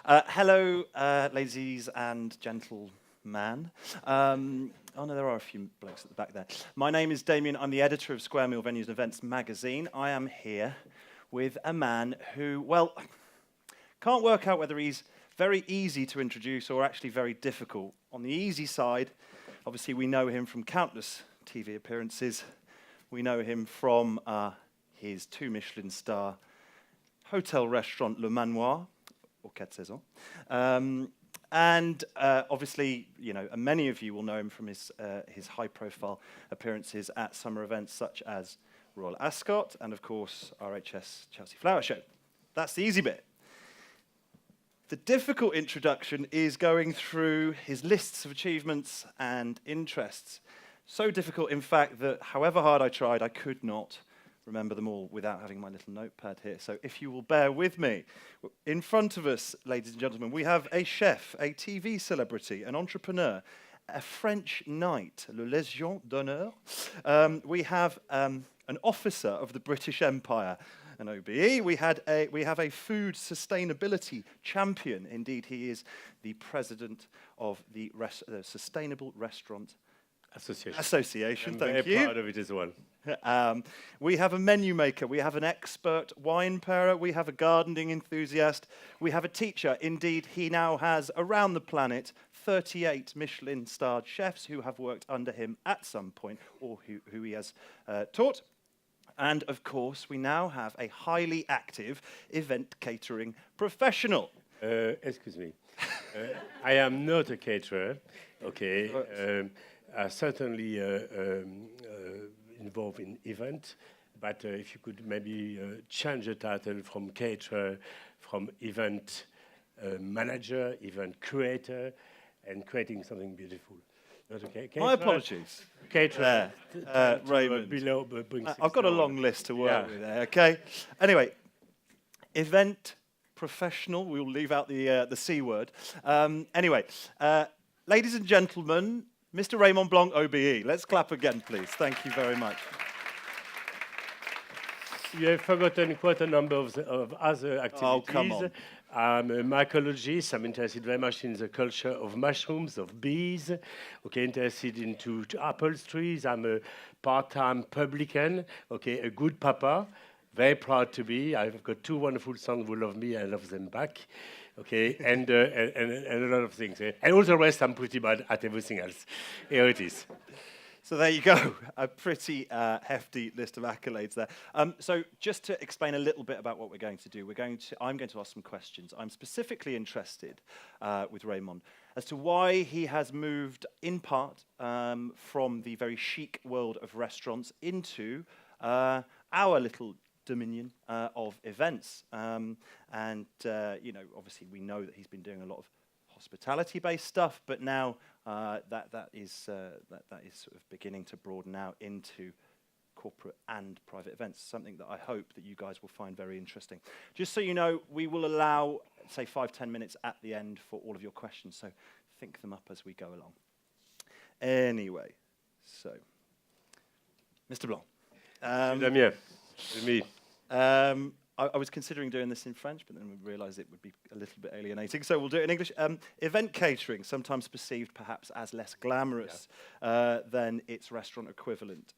Hello, ladies and gentlemen. Oh no, there are a few blokes at the back there. My name is Damien. I'm the editor of SquareMeal Venues and Events magazine. I am here with a man who, well, can't work out whether he's very easy to introduce or actually very difficult. On the easy side, obviously we know him from countless TV appearances. We know him from his 2 Michelin star hotel restaurant Le Manoir, or Quat Saisons. And obviously, you know, many of you will know him from his high-profile appearances at summer events such as Royal Ascot and, of course, RHS Chelsea Flower Show. That's the easy bit. The difficult introduction is going through his lists of achievements and interests. So difficult, in fact, that however hard I tried, I could not remember them all without having my little notepad here. So if you will bear with me, in front of us, ladies and gentlemen, we have a chef, a TV celebrity, an entrepreneur, a French knight, le Légion d'honneur. We have an officer of the British Empire, an OBE. We have a food sustainability champion. Indeed, he is the president of the Sustainable Restaurant Association. I'm Thank you. very proud of it as well. We have a menu maker, we have an expert wine pairer, we have a gardening enthusiast, we have a teacher. Indeed, he now has, around the planet, 38 Michelin-starred chefs who have worked under him at some point, or who he has taught. And, of course, we now have a highly active event catering professional. Excuse me. I am not a caterer, okay. Certainly involved in event, but if you could maybe change the title from caterer, from event manager, event creator, and creating something beautiful. Not okay. My apologies. Caterer. Raymond. I've got a long list to work with there, okay? Anyway, event professional, we'll leave out the C word. Anyway, ladies and gentlemen, Mr. Raymond Blanc, OBE. Let's clap again, please. Thank you very much. You have forgotten quite a number of other activities. Oh, come on. I'm a mycologist. I'm interested very much in the culture of mushrooms, of bees. Okay, interested into apple trees. I'm a part-time publican. Okay, a good papa. Very proud to be. I've got 2 wonderful sons who love me. I love them back. Okay, and a lot of things. And all the rest, I'm pretty bad at everything else. Here it is. So there you go, a pretty hefty list of accolades there. So just to explain a little bit about what we're going to do, I'm going to ask some questions. I'm specifically interested with Raymond as to why he has moved, in part, from the very chic world of restaurants into our little dominion of events. You know, obviously we know that he's been doing a lot of hospitality-based stuff, but now that is sort of beginning to broaden out into corporate and private events, something that I hope that you guys will find very interesting. Just so you know, we will allow, say, 5-10 minutes at the end for all of your questions, so think them up as we go along. Anyway, so, Mr. Blanc. Damien, me. I was considering doing this in French, but then we realised it would be a little bit alienating, so we'll do it in English. Event catering, sometimes perceived perhaps as less glamorous than its restaurant equivalent.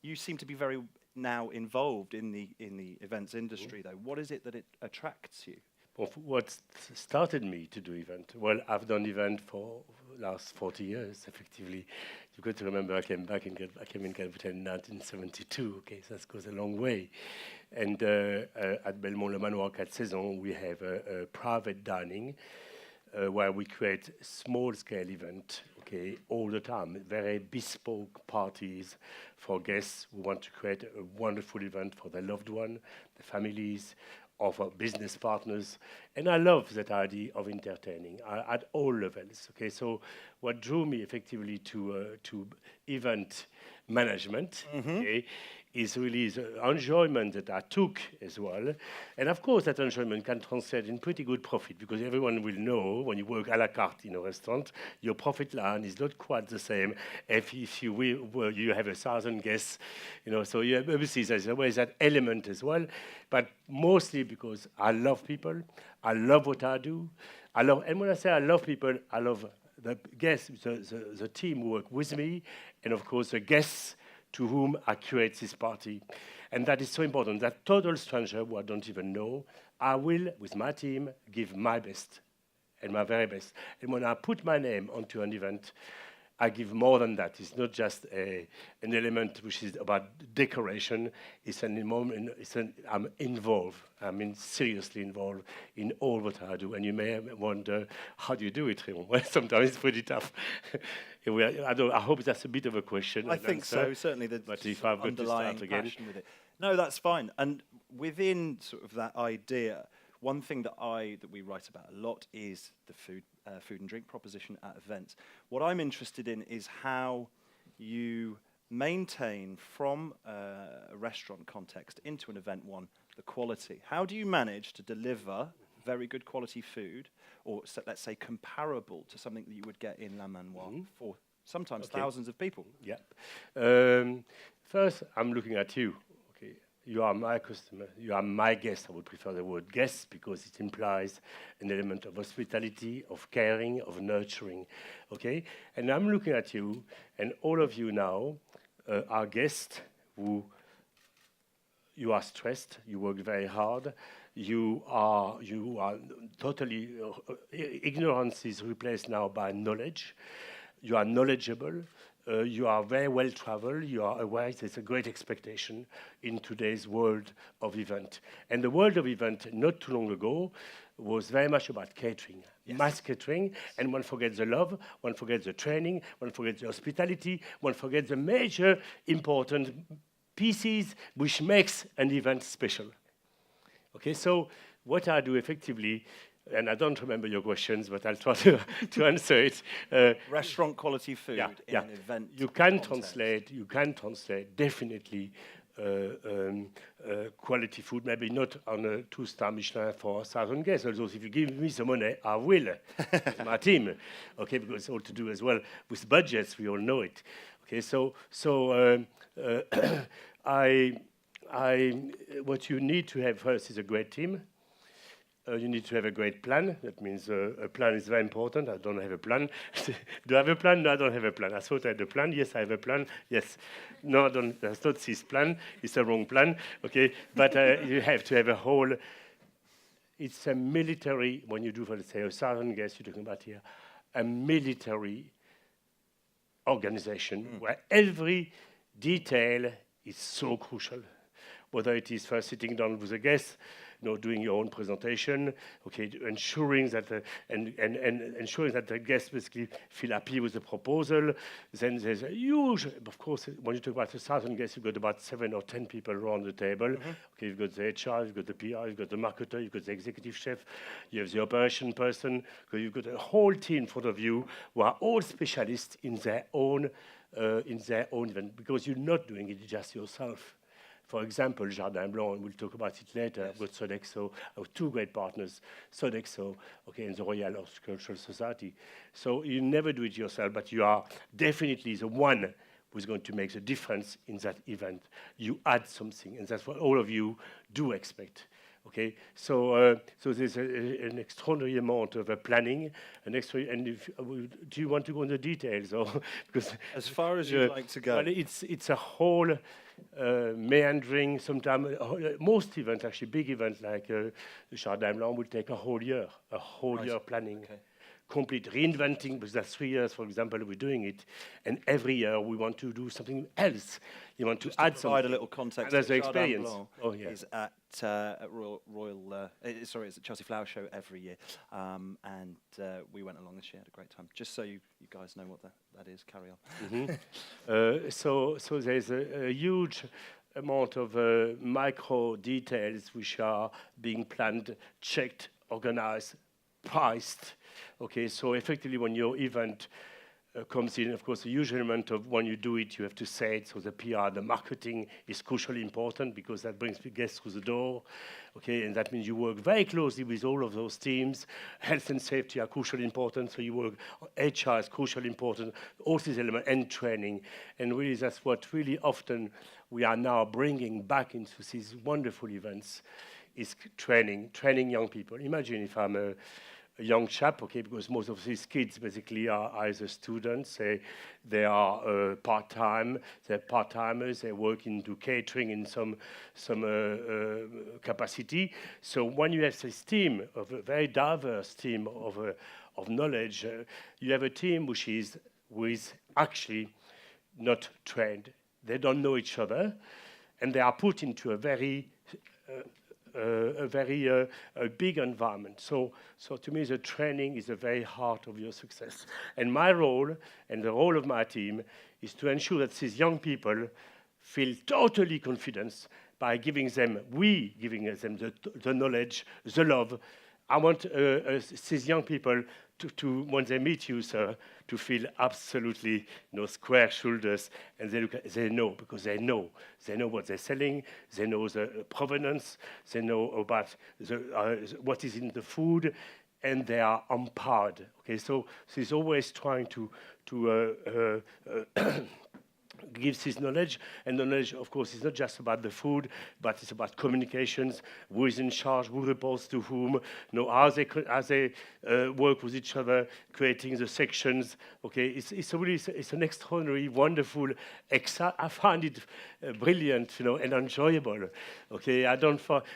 You seem to be very now involved in the events industry, though. What is it that it attracts you? Well, what started me to do event? Well, I've done event for the last 40 years, effectively. You've got to remember I came in Gabet in 1972, okay, so that goes a long way. And at Belmont Le Manoir Quat Saisons, we have a private dining where we create small-scale event, okay, all the time, very bespoke parties for guests who want to create a wonderful event for their loved one, the families, of our business partners, and I love that idea of entertaining at all levels. Okay, so what drew me effectively to event management, okay, is really the enjoyment that I took as well. And of course, that enjoyment can translate in pretty good profit, because everyone will know when you work à la carte in a restaurant, your profit line is not quite the same if you have 1,000 guests, so you have, obviously there's always that element as well, but mostly because I love people, I love what I do, and when I say I love people, I love the guests, the team who work with me, and of course the guests to whom I curate this party. And that is so important. That total stranger who I don't even know, I will, with my team, give my best and my very best. And when I put my name onto an event, I give more than that. It's not just an element which is about decoration. It's I'm involved. I mean, seriously involved in all what I do. And you may wonder, how do you do it, Raymond? Well, sometimes it's pretty tough. I hope that's a bit of a question. I think so, certainly. But if I've got to start again. With it. No, that's fine. And within sort of that idea, one thing that we write about a lot is the food and drink proposition at events. What I'm interested in is how you maintain from a restaurant context into an event one the quality. How do you manage to deliver very good quality food, or let's say comparable to something that you would get in La Manoir for sometimes thousands of people? Yeah. First, I'm looking at you. You are my customer. You are my guest. I would prefer the word guest because it implies an element of hospitality, of caring, of nurturing. Okay? And I'm looking at you, and all of you now are guests who you are stressed, you work very hard, you are totally, ignorance is replaced now by knowledge. You are knowledgeable. You are very well traveled. You are aware there's a great expectation in today's world of event. And the world of event, not too long ago, was very much about catering, mass catering. And one forgets the love, one forgets the training, one forgets the hospitality, one forgets the major important pieces which makes an event special. Okay, so what I do effectively, and I don't remember your questions, but I'll try to answer it. Restaurant quality food in an event. You can translate definitely quality food, maybe not on a 2-star Michelin for 1,000 guests. Although if you give me the money, I will, with my team. Okay, because it's all to do as well with budgets. We all know it. Okay, so what you need to have first is a great team. You need to have a great plan. That means a plan is very important. I don't have a plan. Do I have a plan? No, I don't have a plan. I thought I had a plan. Yes, I have a plan. Yes. No, I don't. That's not this plan. It's a wrong plan. Okay. But you have to have a whole. It's a military, when you do, for let's say, 1,000 guests you're talking about here, a military organization where every detail is so crucial. Whether it is first sitting down with the guests, doing your own presentation, okay, ensuring that and ensuring that the guests basically feel happy with the proposal. Then there's a huge, of course, when you talk about 1,000 guests, you've got about 7 or 10 people around the table. Okay, you've got the HR, you've got the PR, you've got the marketer, you've got the executive chef, you have the operation person. So you've got a whole team in front of you who are all specialists in their own event, because you're not doing it just yourself. For example, Jardin Blanc, and we'll talk about it later. I've got Sodexo. I have 2 great partners, Sodexo, okay, and the Royal Horticultural Society. So you never do it yourself, but you are definitely the one who's going to make the difference in that event. You add something, and that's what all of you do expect. Okay, so there's an extraordinary amount of planning, do you want to go into details, or because as far as you'd like to go? Well, it's a whole meandering. Sometimes most events, actually big events like the Jardin Blanc, will take a whole year planning. Okay. Complete reinventing, because that's 3 years, for example, we're doing it, and every year we want to do something else. You want to add something. Provide a little context. There's the experience. Is at it's at Chelsea Flower Show every year, and we went along this year, had a great time. Just so you guys know what that is, carry on. So there's a huge amount of micro details which are being planned, checked, organized, priced. Okay, so effectively when your event comes in. Of course, a huge element of when you do it, you have to say it. So the PR, the marketing is crucially important because that brings the guests through the door. Okay, and that means you work very closely with all of those teams. Health and safety are crucially important. So you work, HR is crucially important. All these elements and training. And really, that's what really often we are now bringing back into these wonderful events is training young people. Imagine if I'm a young chap, okay, because most of these kids basically are either students, they are part-time, they're part-timers, they work into catering in some capacity. So when you have this team of a very diverse team of knowledge, you have a team which is actually not trained. They don't know each other, and they are put into a very big environment. So to me, the training is the very heart of your success. And my role, and the role of my team, is to ensure that these young people feel totally confident by giving them the knowledge, the love. I want these young people to when they meet you, sir, to feel absolutely square shoulders, and they know because they know what they're selling, they know the provenance, they know about what is in the food, and they are empowered. Okay, so he's always trying to gives his knowledge, and knowledge, of course, is not just about the food, but it's about communications, who is in charge, who reports to whom, how they work with each other, creating the sections. Okay, it's an extraordinary, wonderful. I find it brilliant, and enjoyable. Okay,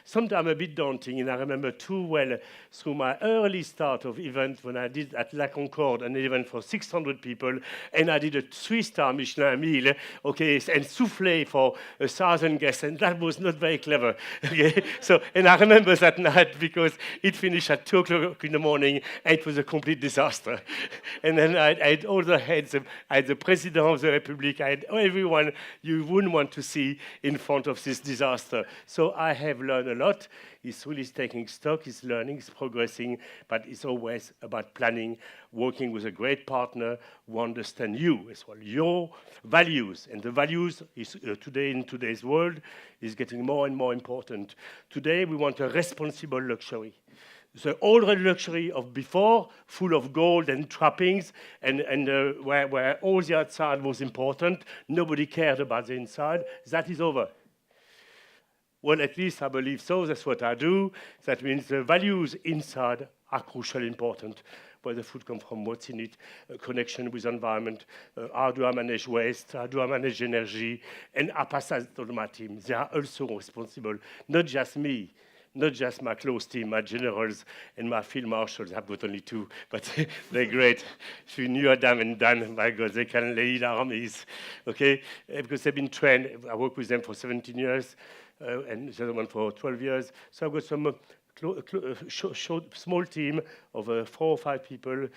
sometimes a bit daunting, and I remember too well through my early start of event when I did at La Concorde an event for 600 people, and I did a 3-star Michelin meal. Okay, and soufflé for 1,000 guests, and that was not very clever. Okay, and I remember that night because it finished at 2 o'clock in the morning, and it was a complete disaster. And then I had all the heads, I had the President of the Republic, I had everyone you wouldn't want to see in front of this disaster. So I have learned a lot. He's really taking stock, he's learning, he's progressing, but it's always about planning, working with a great partner who understands you as well, your values. And the values is today, in today's world, is getting more and more important. Today, we want a responsible luxury. The old luxury of before, full of gold and trappings, and where all the outside was important, nobody cared about the inside, that is over. Well, at least I believe so. That's what I do. That means the values inside are crucially important. Where the food comes from, what's in it, a connection with environment, how do I manage waste, how do I manage energy, and I pass that to my team. They are also responsible, not just me, not just my close team, my generals and my field marshals. I've got only 2, but they're great. If you knew Adam and Dan, my God, they can lead armies, okay? Because they've been trained. I worked with them for 17 years. And the other one for 12 years. So I've got some small team of 4 or 5 people.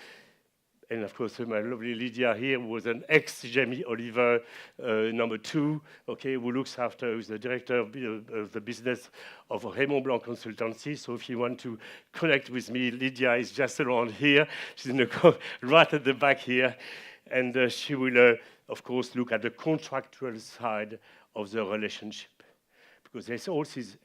And of course, my lovely Lydia here was an ex-Jamie Oliver number 2, okay, who looks after, who's the director of the business of Raymond Blanc Consultancy. So if you want to connect with me, Lydia is just around here. She's in the right at the back here. And she will, of course, look at the contractual side of the relationship. Because there's all these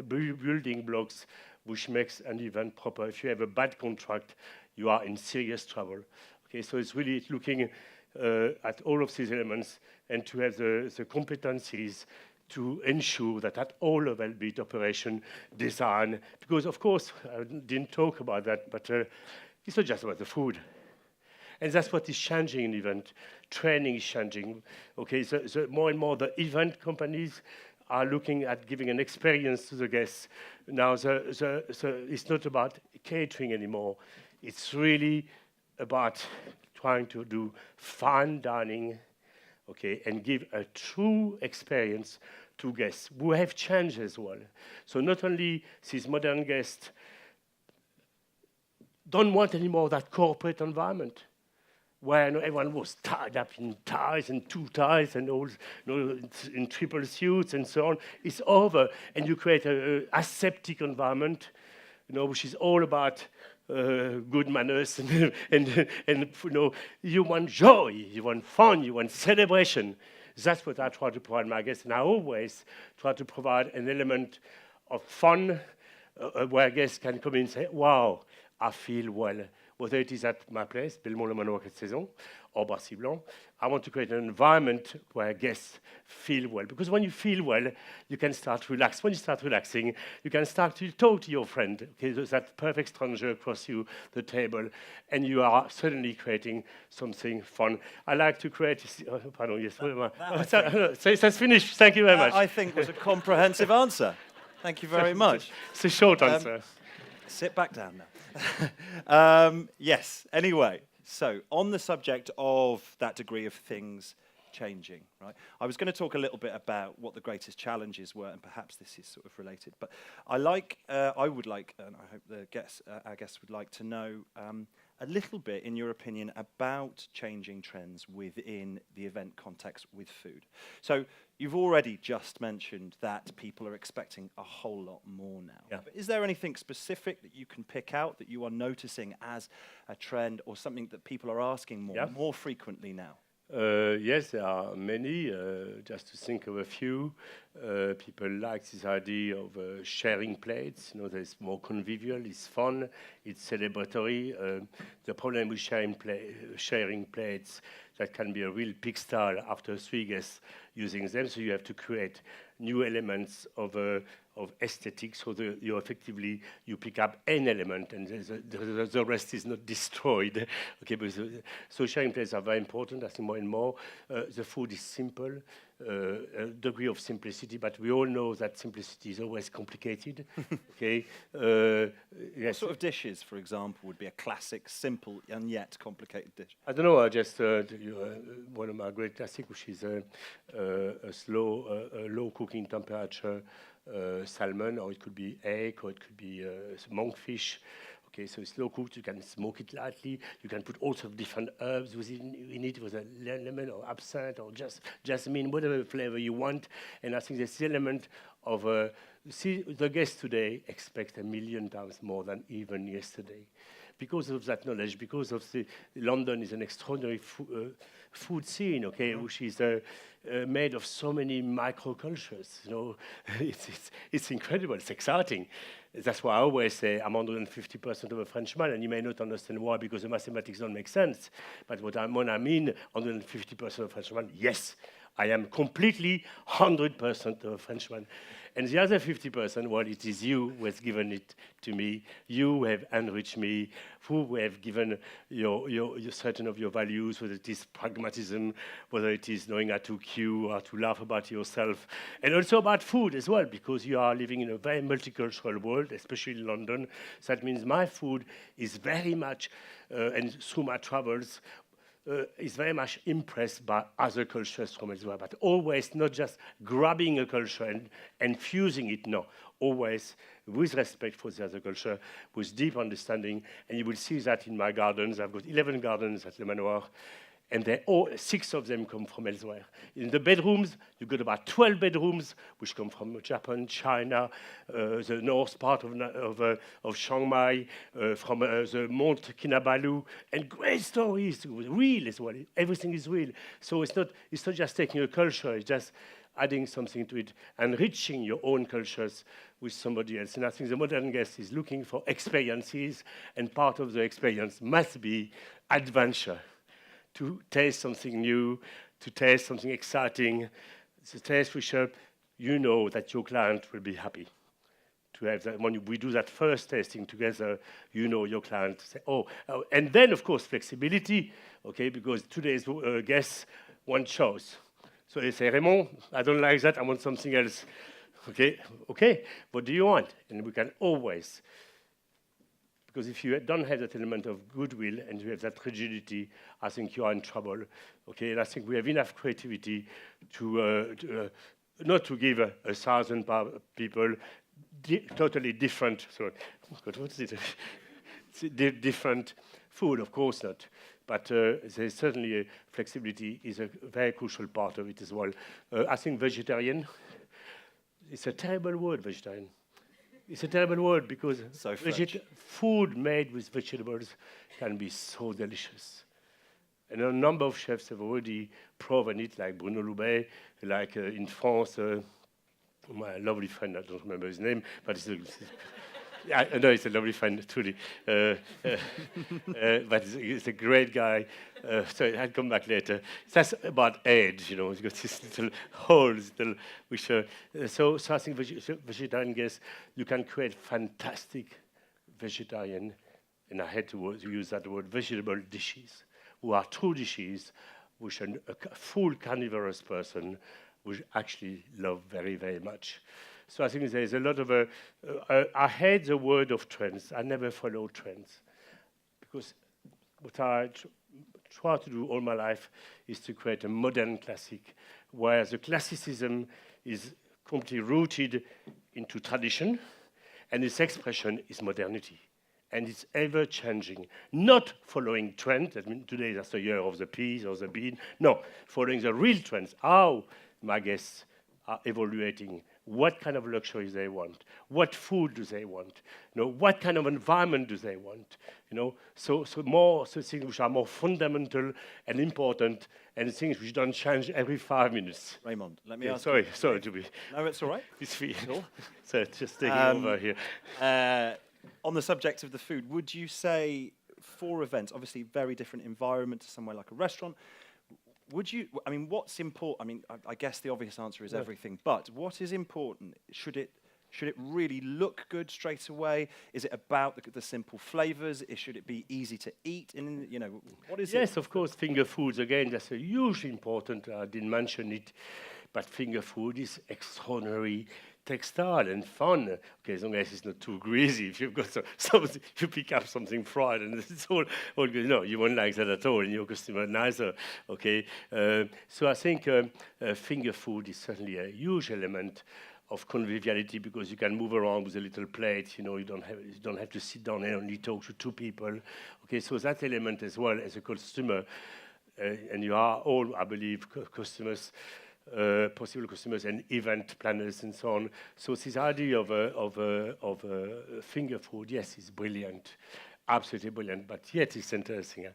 building blocks which makes an event proper. If you have a bad contract, you are in serious trouble. Okay, so it's really looking at all of these elements and to have the competencies to ensure that at all level, be it operation, design, because of course, I didn't talk about that, but it's not just about the food. And that's what is changing in event. Training is changing. Okay, so more and more the event companies are looking at giving an experience to the guests. Now, it's not about catering anymore. It's really about trying to do fine dining, okay, and give a true experience to guests who have changed as well. So not only these modern guests don't want anymore that corporate environment, where everyone was tied up in ties and 2 ties and all, in triple suits and so on. It's over, and you create an aseptic environment, which is all about good manners, and you know, you want joy, you want fun, you want celebration. That's what I try to provide my guests, and I always try to provide an element of fun where guests can come in and say, wow, I feel well. Whether it is at my place, Belmont Le Manoir Quat Saisons, or Barcy Blanc, I want to create an environment where guests feel well. Because when you feel well, you can start to relax. When you start relaxing, you can start to talk to your friend, okay, that perfect stranger across you, the table, and you are suddenly creating something fun. I like to create... pardon, yes. That's finished. Thank you very much. I think was a comprehensive answer. Thank you very much. It's a short answer. Sit back down now. Yes, anyway, so on the subject of that degree of things changing, right? I was going to talk a little bit about what the greatest challenges were, and perhaps this is sort of related, but I would like, and I hope our guests would like to know a little bit, in your opinion, about changing trends within the event context with food. So you've already just mentioned that people are expecting a whole lot more now. Yeah. But is there anything specific that you can pick out that you are noticing as a trend or something that people are asking more frequently now? Yes, there are many. Just to think of a few, people like this idea of sharing plates. You know, there's more convivial, it's fun, it's celebratory. The problem with sharing plates, that can be a real pigsty after 3 guests using them. So you have to create new elements of aesthetics, so you effectively pick up an element and the rest is not destroyed. Okay, but so sharing plates are very important. I think more and more the food is simple, a degree of simplicity, but we all know that simplicity is always complicated. Okay, yes. What sort of dishes, for example, would be a classic, simple and yet complicated dish? I don't know. I just one of my great classics, which is a low cooking temperature salmon, or it could be egg, or it could be monkfish. Okay, so it's slow cooked. You can smoke it lightly. You can put all sorts of different herbs in it, with a lemon or absinthe or just jasmine, whatever flavor you want. And I think this element of see, the guests today expect 1,000,000 times more than even yesterday, because of that knowledge, because of London is an extraordinary food scene, okay, which is made of so many microcultures. You know, it's incredible. It's exciting. That's why I always say I'm 150% of a Frenchman, and you may not understand why, because the mathematics don't make sense. But when I mean 150% of a Frenchman, yes, I am completely 100% of a Frenchman. And the other 50%, well, it is you who has given it to me. You who have enriched me, who have given your certain of your values, whether it is pragmatism, whether it is knowing how to queue, how to laugh about yourself, and also about food as well, because you are living in a very multicultural world, especially in London. So that means my food is very much, and through my travels, is very much impressed by other cultures from elsewhere, but always not just grabbing a culture and fusing it, no, always with respect for the other culture, with deep understanding. And you will see that in my gardens. I've got 11 gardens at Le Manoir, and 6 of them come from elsewhere. In the bedrooms, you've got about 12 bedrooms, which come from Japan, China, the north part of Chiang Mai, from the Mount Kinabalu, and great stories, real as well. Everything is real. So it's not just taking a culture, it's just adding something to it, enriching your own cultures with somebody else. And I think the modern guest is looking for experiences, and part of the experience must be adventure. To taste something new, to taste something exciting, to taste which you know that your client will be happy. To have that, when we do that first tasting together, you know your client say, oh, and then of course flexibility, okay, because today's guests want choice. So they say, Raymond, I don't like that, I want something else. Okay, what do you want? And we can always. Because if you don't have that element of goodwill and you have that rigidity, I think you are in trouble. Okay, and I think we have enough creativity to not to give 1,000 people totally different. Sorry, what's it? Different food, of course not. But there's certainly flexibility is a very crucial part of it as well. I think vegetarian. It's a terrible word, vegetarian. It's a terrible word because So French. food made with vegetables can be so delicious. And a number of chefs have already proven it, like Bruno Loubet, like in France, my lovely friend, I don't remember his name, but yeah, I know it's a lovely friend, truly. But he's a great guy. So I'll come back later. That's about age, you know. He's got these little holes, which. So I think vegetarian guests, you can create fantastic vegetarian, and I had to use that word, vegetable dishes, who are true dishes, which a full carnivorous person would actually love very, very much. So I think there's a lot of I hate the word of trends. I never follow trends because what I try to do all my life is to create a modern classic, where the classicism is completely rooted into tradition, and its expression is modernity. And it's ever changing, not following trends. I mean, today that's the year of the peas or the bean. No, following the real trends. How my guests are evaluating what kind of luxuries they want, what food do they want, you know, what kind of environment do they want, you know. So things which are more fundamental and important, and things which don't change every 5 minutes. Raymond, let me ask sorry, you. sorry to be. No, it's all right. It's free. Sure. So just taking over here. On the subject of the food, would you say for events, obviously very different environment to somewhere like a restaurant, I mean, what's important? I mean, I guess the obvious answer is everything, but what is important? Should it really look good straight away? Is it about the simple flavors? Should it be easy to eat? And, you know, what is it? Yes, of course, finger foods, again, that's a hugely important, I didn't mention it, but finger food is extraordinary textile and fun. Okay, as long as it's not too greasy. If you've got something, you pick up something fried and it's all good. No, you won't like that at all, and your customer neither. Okay, so I think finger food is certainly a huge element of conviviality because you can move around with a little plate. You know, you don't have to sit down and only talk to two people. Okay, so that element as well as a customer, and you are all, I believe, customers. Possible customers and event planners and so on. So this idea of finger food, yes, is brilliant, absolutely brilliant. But yet it's interesting.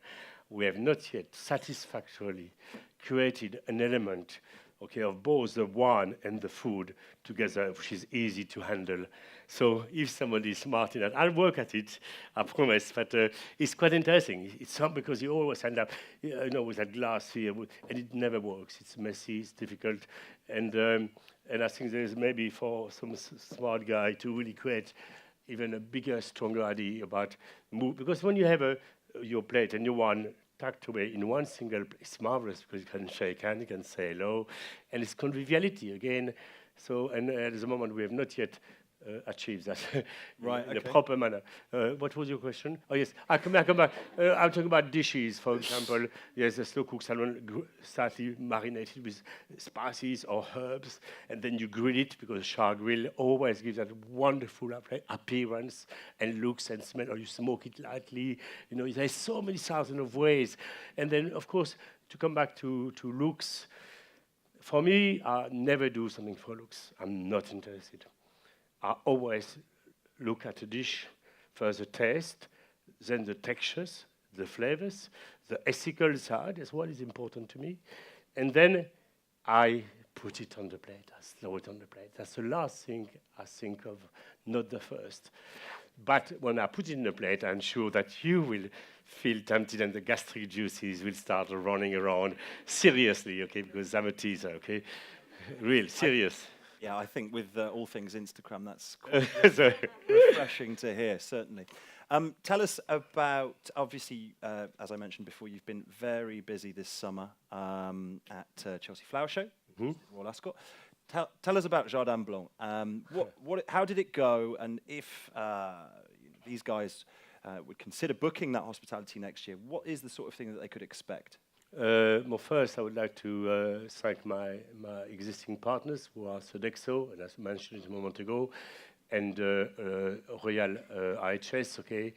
We have not yet satisfactorily created an element, okay, of both the wine and the food together, which is easy to handle. So if somebody is smart enough, I'll work at it, I promise, but it's quite interesting. It's not because you always end up, you know, with that glass here, and it never works. It's messy, it's difficult, and I think there's maybe for some smart guy to really create even a bigger, stronger idea about because when you have your plate and your wine tucked away in one single place, it's marvelous because you can shake hands, you can say hello, and it's conviviality again. So, and at the moment we have not yet achieved that in a proper manner. What was your question? Oh yes, I'll come back. I'm talking about dishes, for example. Yes, a slow-cooked salmon slightly marinated with spices or herbs, and then you grill it because char grill always gives that wonderful appearance and looks and smell, or you smoke it lightly. You know, there's so many thousands of ways. And then, of course, to come back to looks, for me, I never do something for looks. I'm not interested. I always look at a dish, first the taste, then the textures, the flavors, the ethical side as well is important to me. And then I put it on the plate, I throw it on the plate. That's the last thing I think of, not the first. But when I put it in the plate, I'm sure that you will feel tempted and the gastric juices will start running around seriously, okay, because I'm a teaser, okay? Real, serious. Yeah, I think with all things Instagram, that's quite refreshing to hear, certainly. Tell us about, obviously, as I mentioned before, you've been very busy this summer at Chelsea Flower Show, Royal Ascot. Tell us about Jardin Blanc. How did it go? And if these guys would consider booking that hospitality next year, what is the sort of thing that they could expect? Well, first, I would like to thank my existing partners who are Sodexo, and as I mentioned a moment ago, and Royal IHS, okay,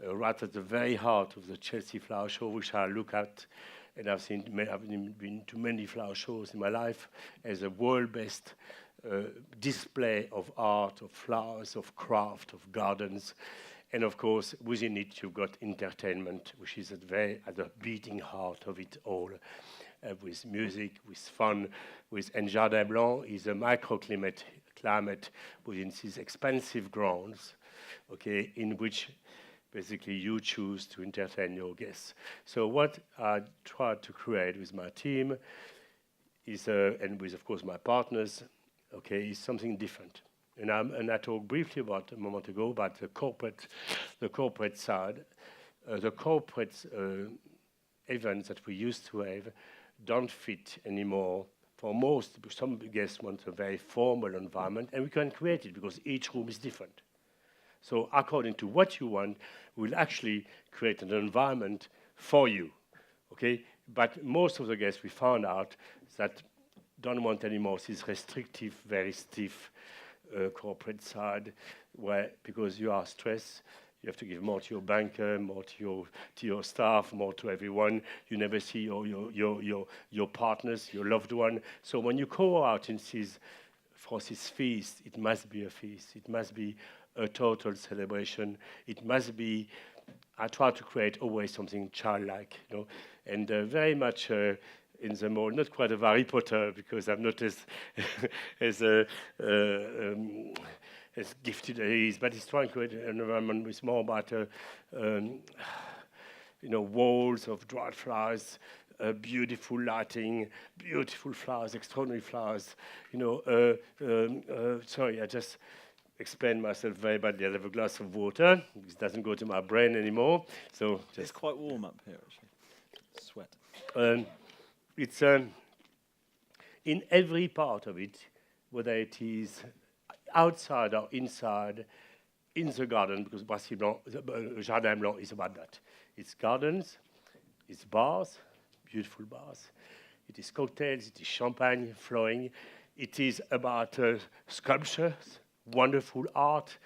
right at the very heart of the Chelsea Flower Show, which I look at, and I've been to many flower shows in my life as a world best display of art, of flowers, of craft, of gardens. And of course, within it, you've got entertainment, which is at the beating heart of it all, with music, with fun, and Jardin Blanc is a microclimate within these expansive grounds, okay, in which basically you choose to entertain your guests. So what I tried to create with my team is, and with, of course, my partners, okay, is something different. And I talked briefly about a moment ago about the corporate side. The corporate events that we used to have don't fit anymore. For most, some guests want a very formal environment, and we can create it because each room is different. So according to what you want, we'll actually create an environment for you, okay? But most of the guests we found out that don't want anymore this restrictive, very stiff corporate side, where because you are stressed, you have to give more to your banker, more to your staff, more to everyone. You never see your partners, your loved one. So when you go out and for this feast, it must be a feast. It must be a total celebration. It must be. I try to create always something childlike, you know, and very much. In the mall, not quite a Harry Potter because I'm not as as gifted as he is, but he's trying to create an environment with more about walls of dried flowers, beautiful lighting, beautiful flowers, extraordinary flowers. Sorry, I just explained myself very badly. I have a glass of water. It doesn't go to my brain anymore. So it's quite warm up here, actually. Sweat. It's in every part of it, whether it is outside or inside, in the garden, because Jardin Blanc is about that. It's gardens, it's bars, beautiful bars. It is cocktails, it is champagne flowing. It is about sculptures, wonderful art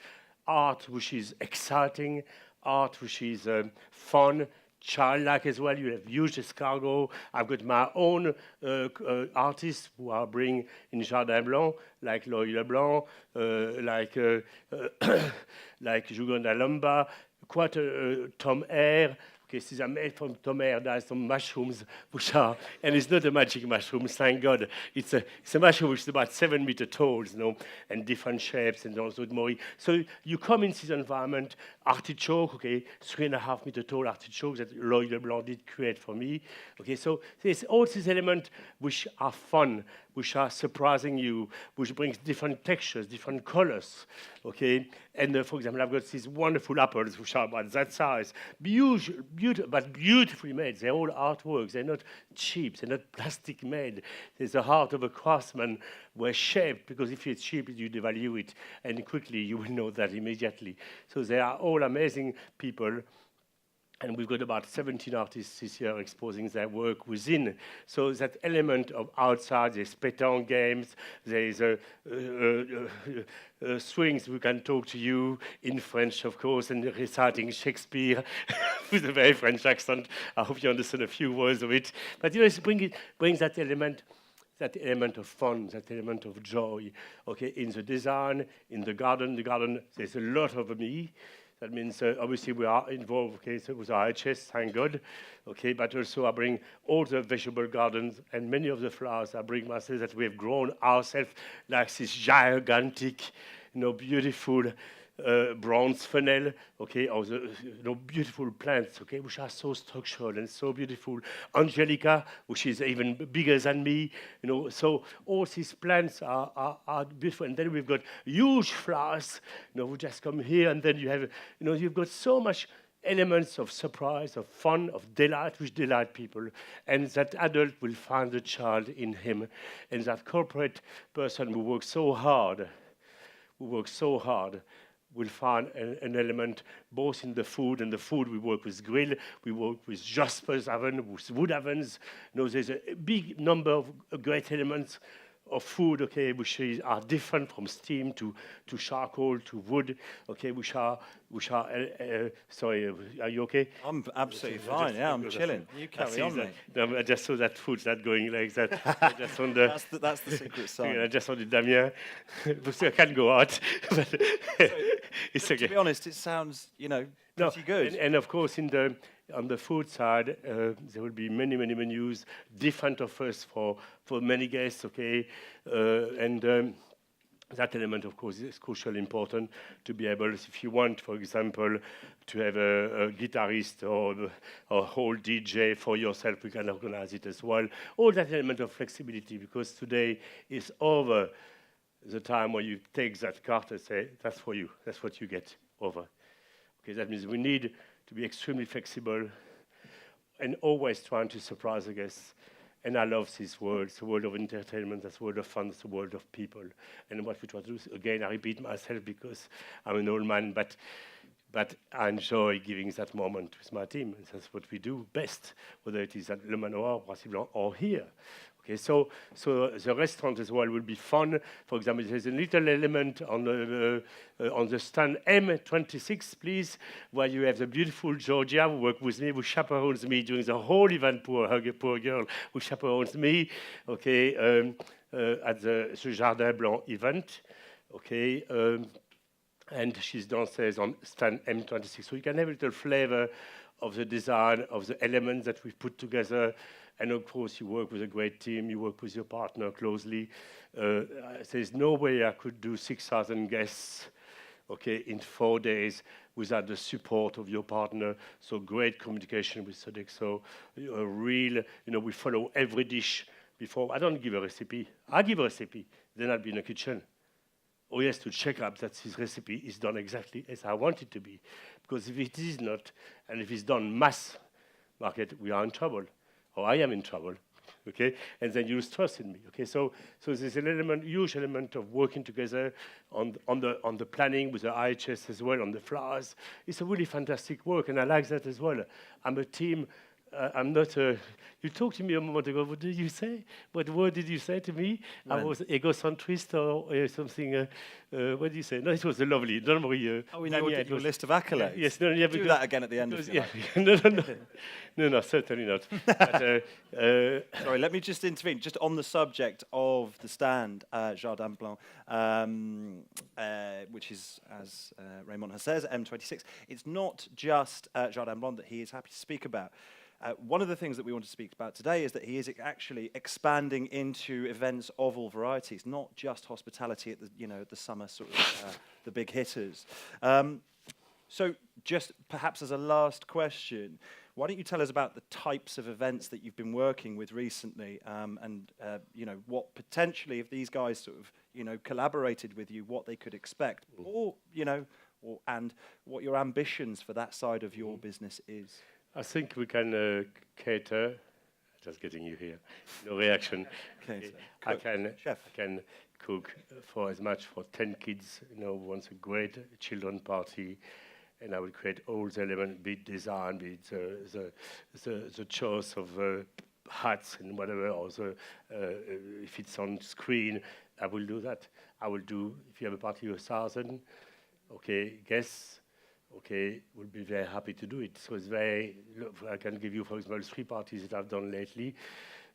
which is exciting, art which is fun, childlike as well. You have huge escargot. I've got my own artists who are bringing in Jardin Blanc, like Loïc Leblanc, like Juganda Lamba, quite Tom Hare. Okay, these are made from Tom Hare. There are some mushrooms which are, and it's not a magic mushroom, thank God. It's a mushroom which is about 7 meters tall, and different shapes and also more. So you come in this environment, artichoke, okay, 3.5 meter tall artichokes that Loïc Leblanc did create for me. Okay, so there's all these elements which are fun, which are surprising you, which brings different textures, different colors, okay? And for example, I've got these wonderful apples which are about that size, but beautifully made. They're all artworks. They're not cheap. They're not plastic made. There's the heart of a craftsman were shaped, because if it's cheap, you devalue it, and quickly you will know that immediately. So they are all amazing people. And we've got about 17 artists this year exposing their work within. So that element of outside, there's pétanque games, there's swings. We can talk to you in French, of course, and reciting Shakespeare with a very French accent. I hope you understand a few words of it. But it brings that element of fun, that element of joy. Okay, in the design, in the garden. The garden, there's a lot of me. That means, obviously, we are involved, okay, so with our HS, thank God, okay, but also I bring all the vegetable gardens and many of the flowers I bring myself that we have grown ourselves, like this gigantic, beautiful bronze fennel, okay, or the beautiful plants, okay, which are so structural and so beautiful. Angelica, which is even bigger than me, so all these plants are beautiful. And then we've got huge flowers, who just come here, and then you have, you've got so much elements of surprise, of fun, of delight, which delight people. And that adult will find the child in him. And that corporate person who works so hard, will find an element both in the food, and the food we work with grill, we work with Jasper's oven, with wood ovens. There's a big number of great elements, of food, okay, which are different from steam to charcoal to wood, okay, which are sorry, are you okay? I'm absolutely fine. Yeah, I'm chilling. You carry on, mate. No, I just saw that food's not going like that. I just on the That's the secret sign. I just on the Damien. I can go out, but it's okay. To be honest, it sounds, pretty good. And of course, on the food side, there will be many menus, different offers for many guests. Okay, that element, of course, is crucially important to be able, if you want, for example, to have a guitarist or a whole DJ for yourself, we can organize it as well. All that element of flexibility, because today is over the time where you take that card and say, that's for you, that's what you get, over. Okay, that means we need to be extremely flexible and always trying to surprise the guests. And I love this world, the world of entertainment, that's the world of fun, it's the world of people. And what we try to do, again, I repeat myself because I'm an old man, but I enjoy giving that moment with my team. And that's what we do best, whether it is at Le Manoir, or here. Okay, so the restaurant as well will be fun. For example, there's a little element on the stand M26, please, where you have the beautiful Georgia who works with me, who chaperones me during the whole event. Poor girl, who chaperones me. Okay, at the Jardin Blanc event. Okay. And she's downstairs on stand M26. So you can have a little flavor of the design, of the elements that we've put together. And of course, you work with a great team, you work with your partner closely. There's no way I could do 6,000 guests, okay, in 4 days without the support of your partner. So great communication with Sodexo. We follow every dish before. I don't give a recipe. I give a recipe, then I'll be in the kitchen. Oh, yes, to check up that his recipe is done exactly as I want it to be. Because if it is not, and if it's done mass market, we are in trouble. Or I am in trouble, okay? And then you lose trust in me, okay? So there's an huge element of working together on the planning with the IHS as well, on the flowers. It's a really fantastic work, and I like that as well. I'm a team. I'm not a... You talked to me a moment ago. What did you say? What word did you say to me? When? I was egocentrist or something. What did you say? No, it was lovely. Don't worry. We know your list of accolades. Yes, do that again at the end of No, certainly not. But, sorry, let me just intervene. Just on the subject of the stand, Jardin Blanc, which is, as Raymond has said, M26. It's not just Jardin Blanc that he is happy to speak about. One of the things that we want to speak about today is that he is actually expanding into events of all varieties, not just hospitality at the summer sort of the big hitters. So, just perhaps as a last question, why don't you tell us about the types of events that you've been working with recently, and what potentially, if these guys sort of collaborated with you, what they could expect, and what your ambitions for that side of your business is. I think we can cater. Just getting you here. No reaction. Okay, I can cook for 10 kids. Once a great children party, and I will create all the elements, be it design, be it the choice of hats and whatever, or if it's on screen, I will do that. I will do, if you have a party of 1,000, okay, guests. Okay, we'll be very happy to do it. So it's I can give you, for example, 3 parties that I've done lately.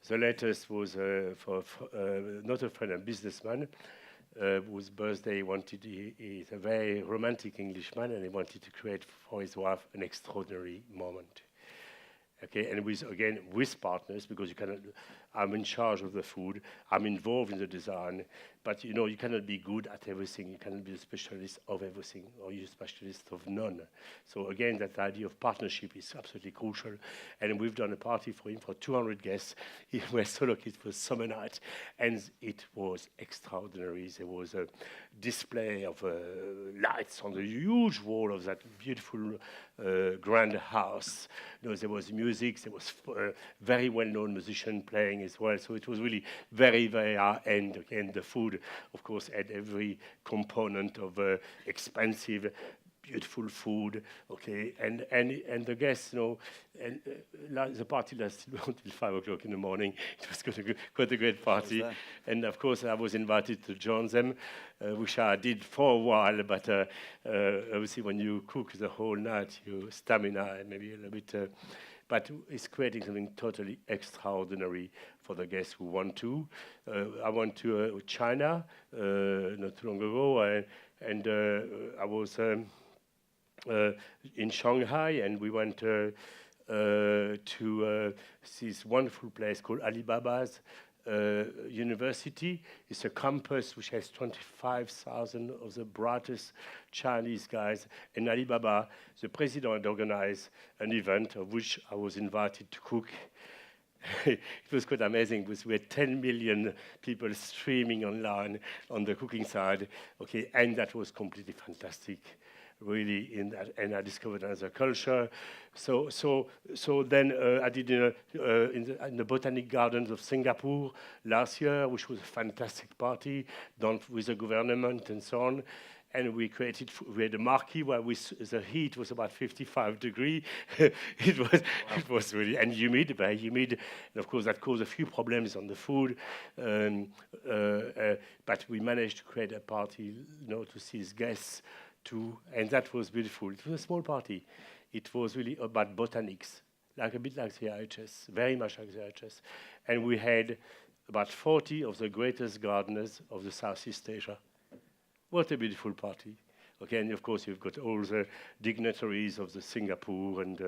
The latest was for not a friend, a businessman, whose birthday he's a very romantic Englishman, and he wanted to create for his wife an extraordinary moment. Okay, and with partners, because I'm in charge of the food, I'm involved in the design, but you cannot be good at everything. You cannot be a specialist of everything, or you're a specialist of none. So again, that idea of partnership is absolutely crucial. And we've done a party for him for 200 guests. He was so lucky. It was summer night, and it was extraordinary. There was a display of lights on the huge wall of that beautiful grand house. There was music. There was very well-known musician playing as well. So it was really very, very high-end. Again, the food, of course, had every component of expensive, beautiful food, okay, and the guests, and the party lasted until 5 o'clock in the morning. It was quite a great party, and of course I was invited to join them, which I did for a while. But obviously, when you cook the whole night, your stamina maybe a little bit. But it's creating something totally extraordinary for the guests who want to. I went to China not too long ago, and I was in Shanghai, and we went to this wonderful place called Alibaba's University. It's a campus which has 25,000 of the brightest Chinese guys. And Alibaba, the president, organized an event of which I was invited to cook. It was quite amazing because we had 10 million people streaming online on the cooking side. Okay, and that was completely fantastic. Really, and I discovered another culture. So then I did in the Botanic Gardens of Singapore last year, which was a fantastic party done with the government and so on. And we had a marquee where the heat was about 55 degrees. It was really, and humid, very humid. And of course, that caused a few problems on the food. But we managed to create a party, to see his guests too, and that was beautiful. It was a small party. It was really about botanics, a bit like the IHS, very much like the IHS. And we had about 40 of the greatest gardeners of the Southeast Asia. What a beautiful party. Okay, and of course you've got all the dignitaries of the Singapore and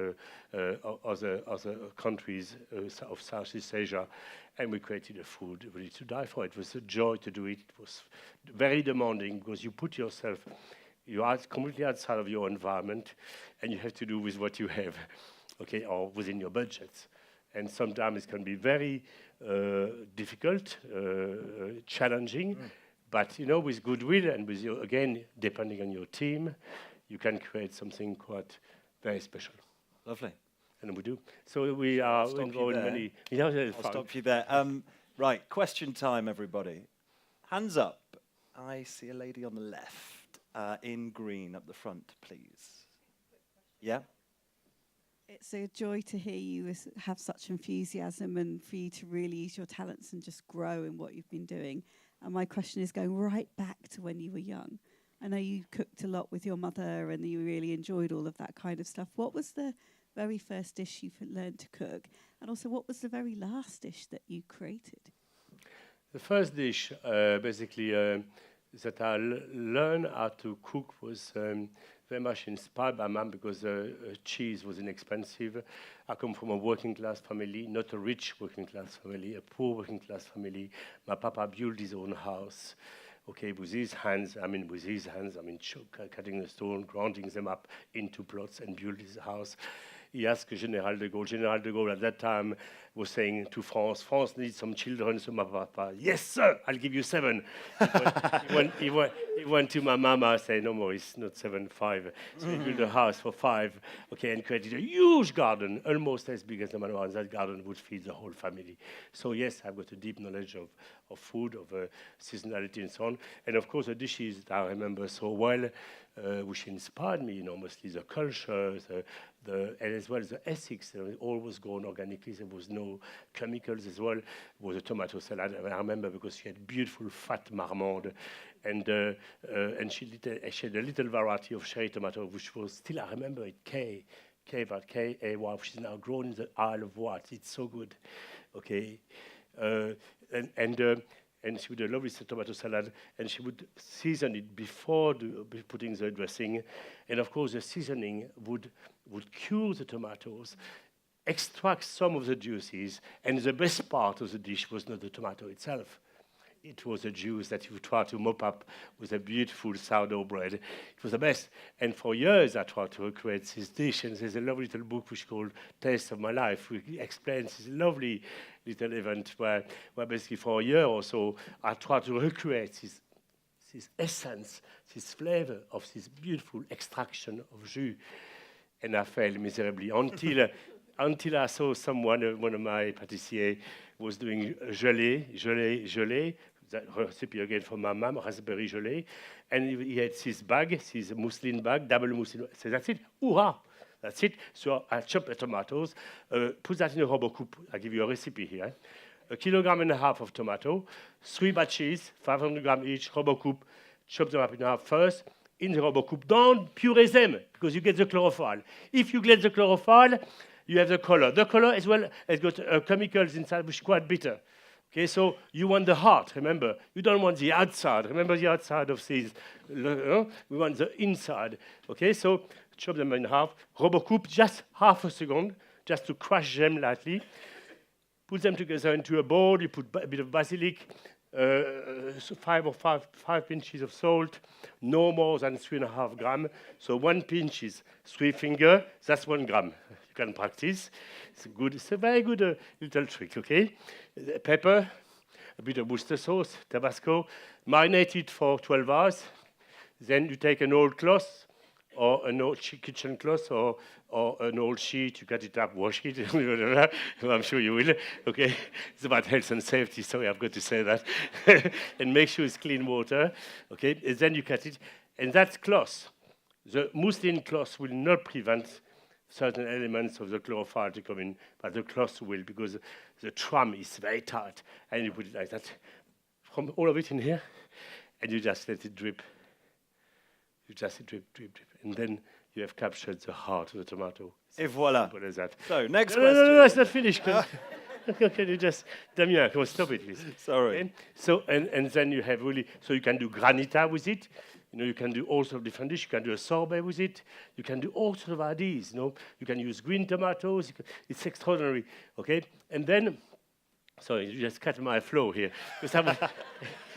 other countries of Southeast Asia, and we created a food really to die for. It was a joy to do it. It was very demanding because you put yourself, you are completely outside of your environment, and you have to do with what you have, okay, or within your budget. And sometimes it can be very difficult, challenging, but with goodwill and with your, again, depending on your team, you can create something quite very special. Lovely. And we do. So we are involved in many. I'll stop you there. Right, question time, everybody. Hands up. I see a lady on the left. In green up the front, please. Yeah? It's a joy to hear you have such enthusiasm and for you to really use your talents and just grow in what you've been doing. And my question is going right back to when you were young. I know you cooked a lot with your mother and you really enjoyed all of that kind of stuff. What was the very first dish you learned to cook? And also, what was the very last dish that you created? The first dish, basically, that I learned how to cook was very much inspired by Mom because cheese was inexpensive. I come from a working class family, not a rich working class family, a poor working class family. My papa built his own house, okay, with his hands, cutting the stone, grinding them up into plots and build his house. He asked General de Gaulle. General de Gaulle at that time was saying to France needs some children. So my papa, yes, sir, I'll give you 7. He went to my mama and said, no more, it's not 7, 5. So he built a house for 5, okay, and created a huge garden, almost as big as the Manoir, and that garden would feed the whole family. So yes, I've got a deep knowledge of food, of seasonality and so on. And of course, the dishes that I remember so well, which inspired me enormously, the culture, and as well as the ethics. It all was grown organically. There was no chemicals as well. It was a tomato salad. I remember because she had beautiful fat marmande, and she had a little variety of cherry tomato, which was still, I remember it, K-A-Y, which is now grown in the Isle of Wight. It's so good, okay. And she would do a lovely tomato salad, and she would season it before putting the dressing. And of course, the seasoning would cure the tomatoes, extract some of the juices, and the best part of the dish was not the tomato itself. It was the juice that you try to mop up with a beautiful sourdough bread. It was the best. And for years, I tried to recreate this dish. And there's a lovely little book which is called Taste of My Life, which explains this lovely little event where basically for a year or so, I tried to recreate this essence, this flavor of this beautiful extraction of jus. And I failed miserably until I saw someone, one of my pâtissiers, was doing gelée, that recipe again from my mom, raspberry gelée. And he had this bag, this muslin bag, double muslin. So that's it. Hurrah! That's it. So I chop the tomatoes, put that in a RoboCoupe. I give you a recipe here. 1.5 kilograms of tomato, 3 batches, 500 grams each, RoboCoupe. Chop them up in half first. In the RoboCoupe, don't puree them because you get the chlorophyll. If you get the chlorophyll, you have the color. The color as well has got chemicals inside which are quite bitter. Okay, so you want the heart, remember. You don't want the outside. Remember the outside of these. We want the inside. Okay, so chop them in half. RoboCoupe, just half a second, just to crush them lightly. Put them together into a bowl. You put a bit of basilic, 5 pinches of salt, no more than 3.5 grams. So 1 pinch is 3 fingers. That's 1 gram. You can practice. It's good. It's a very good little trick. Okay, pepper, a bit of Worcester sauce, Tabasco. Marinate it for 12 hours. Then you take an old cloth or an old kitchen cloth or an old sheet, you cut it up, wash it. I'm sure you will. Okay, it's about health and safety. Sorry, I've got to say that. And make sure it's clean water. Okay, and then you cut it. And that cloth, the muslin cloth, will not prevent certain elements of the chlorophyll to come in, but the cloth will, because the tram is very tight. And you put it like that, from all of it in here, and you just let it drip. You just drip, drip, drip, and then you have captured the heart of the tomato. Et voilà. Simple as that. So, next question. No, it's not finished. Can you just, Damien, come on, stop it, please. Sorry. Okay? So, and then you have really, so you can do granita with it. You know, you can do all sorts of different dishes. You can do a sorbet with it. You can do all sorts of ideas. You know, you can use green tomatoes. It's extraordinary. Okay, and then, sorry, you just cut my flow here.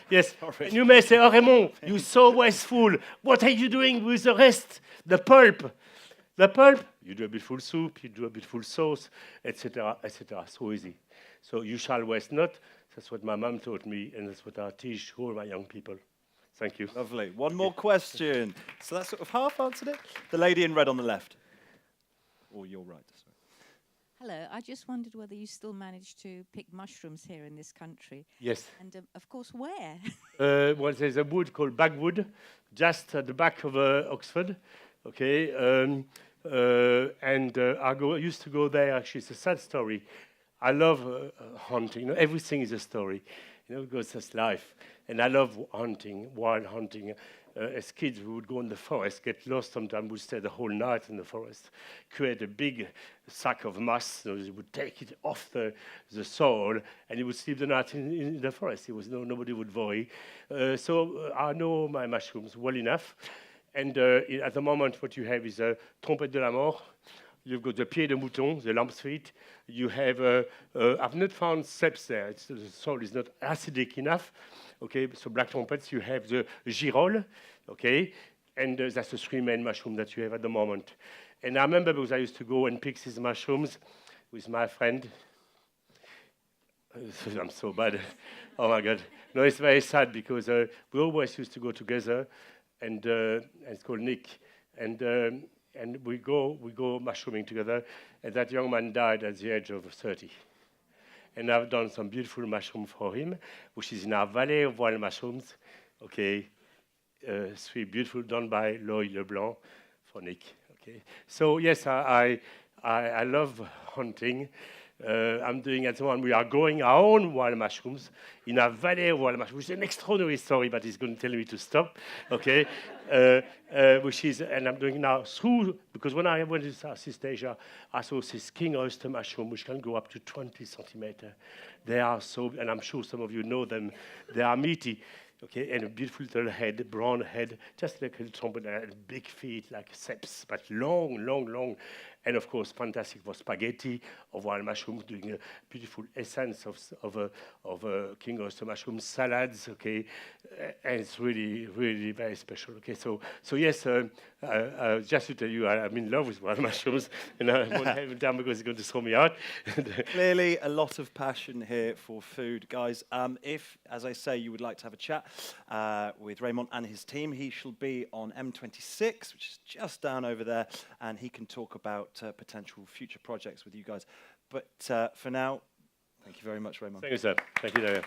Yes, and you may say, oh, Raymond, you're so wasteful. What are you doing with the rest? The pulp. The pulp, you do a beautiful soup, you do a beautiful sauce, etc., etc. So easy. So you shall waste not. That's what my mom taught me, and that's what I teach all my young people. Thank you. Lovely. One more question. So that's sort of half answered it. The lady in red on the left. Or your right, sorry. Hello, I just wondered whether you still manage to pick mushrooms here in this country. Yes. And of course, where? Well, there's a wood called bagwood, just at the back of Oxford. Okay. I used to go there. Actually, it's a sad story. I love hunting. You know, everything is a story. You know, because that's life. And I love hunting, wild hunting. As kids, we would go in the forest, get lost sometimes, we'd stay the whole night in the forest, create a big sack of moss, so you would take it off the soil, and you would sleep the night in the forest. Nobody would worry. So I know my mushrooms well enough. And at the moment, what you have is a trompette de la mort. You've got the pied de mouton, the lamb's feet. You have, I've not found ceps there. The soil is not acidic enough. Okay, so black trumpets, you have the girole, okay, and that's the 3 main mushrooms that you have at the moment. And I remember because I used to go and pick these mushrooms with my friend. I'm so bad. Oh my God. No, it's very sad because we always used to go together, and it's called Nick, and we go mushrooming together, and that young man died at the age of 30. And I've done some beautiful mushroom for him, which is in our Valley of Wild Mushrooms. Okay, 3 beautiful done by Loy Leblanc for Nick. Okay, so yes, I love hunting. I'm doing at the moment, we are growing our own wild mushrooms in a valley of wild mushrooms, which is an extraordinary story, but he's going to tell me to stop, okay? And I'm doing now through, because when I went to Southeast Asia, I saw this king oyster mushroom, which can go up to 20 centimeters. They are so, and I'm sure some of you know them, they are meaty. Okay, and a beautiful little head, brown head, just like a trumpet, and big feet like ceps, but long, long, long. And of course, fantastic for spaghetti of wild mushrooms, doing a beautiful essence of king oyster mushroom salads. Okay, and it's really, really very special. Okay, so yes, just to tell you, I'm in love with wild mushrooms, and I won't have it down because it's going to throw me out. Clearly, a lot of passion here for food, guys. If, as I say, you would like to have a chat with Raymond and his team, he shall be on M26, which is just down over there, and he can talk about potential future projects with you guys. But for now, thank you very much, Raymond. Thank you, sir. Thank you, Damien.